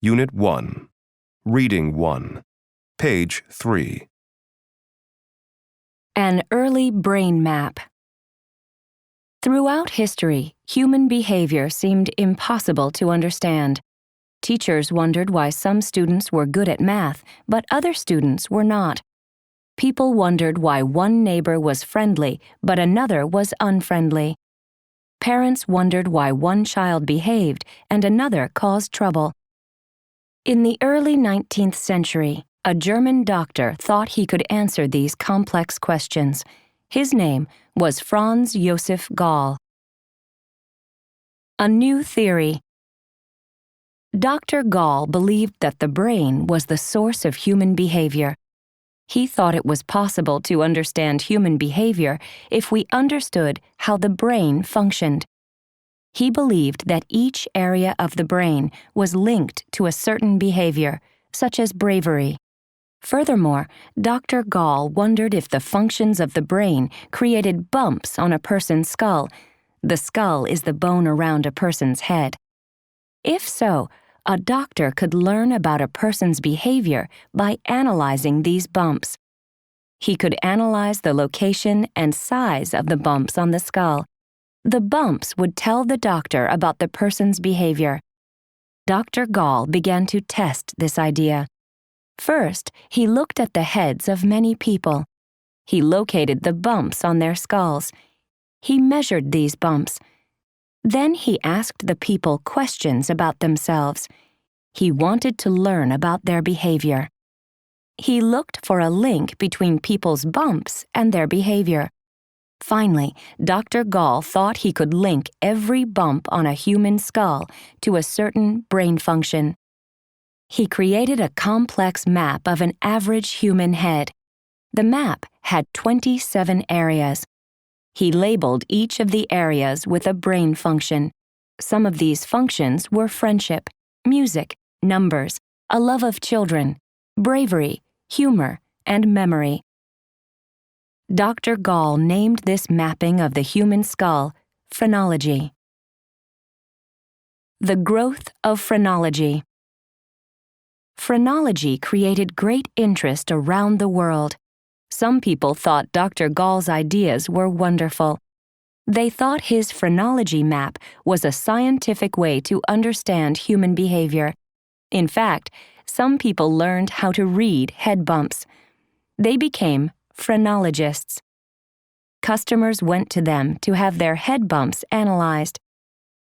Unit 1, Reading 1, page 3. An early brain map. Throughout history, human behavior seemed impossible to understand. Teachers wondered why some students were good at math, but other students were not. People wondered why one neighbor was friendly, but another was unfriendly. Parents wondered why one child behaved and another caused trouble. In the early 19th century, a German doctor thought he could answer these complex questions. His name was Franz Joseph Gall. A new theory. Dr. Gall believed that the brain was the source of human behavior. He thought it was possible to understand human behavior if we understood how the brain functioned. He believed that each area of the brain was linked to a certain behavior, such as bravery. Furthermore, Dr. Gall wondered if the functions of the brain created bumps on a person's skull. The skull is the bone around a person's head. If so, a doctor could learn about a person's behavior by analyzing these bumps. He could analyze the location and size of the bumps on the skull. The bumps would tell the doctor about the person's behavior. Dr. Gall began to test this idea. First, he looked at the heads of many people. He located the bumps on their skulls. He measured these bumps. Then he asked the people questions about themselves. He wanted to learn about their behavior. He looked for a link between people's bumps and their behavior. Finally, Dr. Gall thought he could link every bump on a human skull to a certain brain function. He created a complex map of an average human head. The map had 27 areas. He labeled each of the areas with a brain function. Some of these functions were friendship, music, numbers, a love of children, bravery, humor, and memory. Dr. Gall named this mapping of the human skull phrenology. The growth of phrenology. Phrenology created great interest around the world. Some people thought Dr. Gall's ideas were wonderful. They thought his phrenology map was a scientific way to understand human behavior. In fact, some people learned how to read head bumps. They became phrenologists. Customers went to them to have their head bumps analyzed.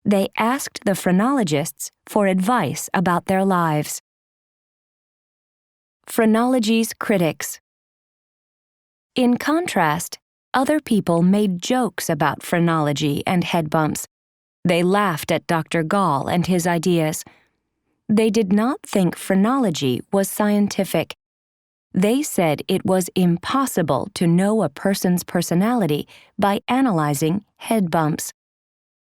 They asked the phrenologists for advice about their lives. Phrenology's critics. In contrast, other people made jokes about phrenology and head bumps. They laughed at Dr. Gall and his ideas. They did not think phrenology was scientific. They said it was impossible to know a person's personality by analyzing head bumps.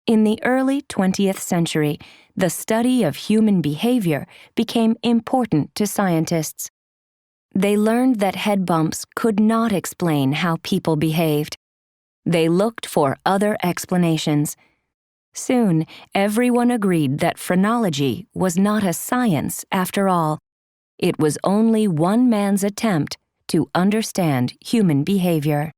In the early 20th century, the study of human behavior became important to scientists. They learned that head bumps could not explain how people behaved. They looked for other explanations. Soon, everyone agreed that phrenology was not a science after all. It was only one man's attempt to understand human behavior.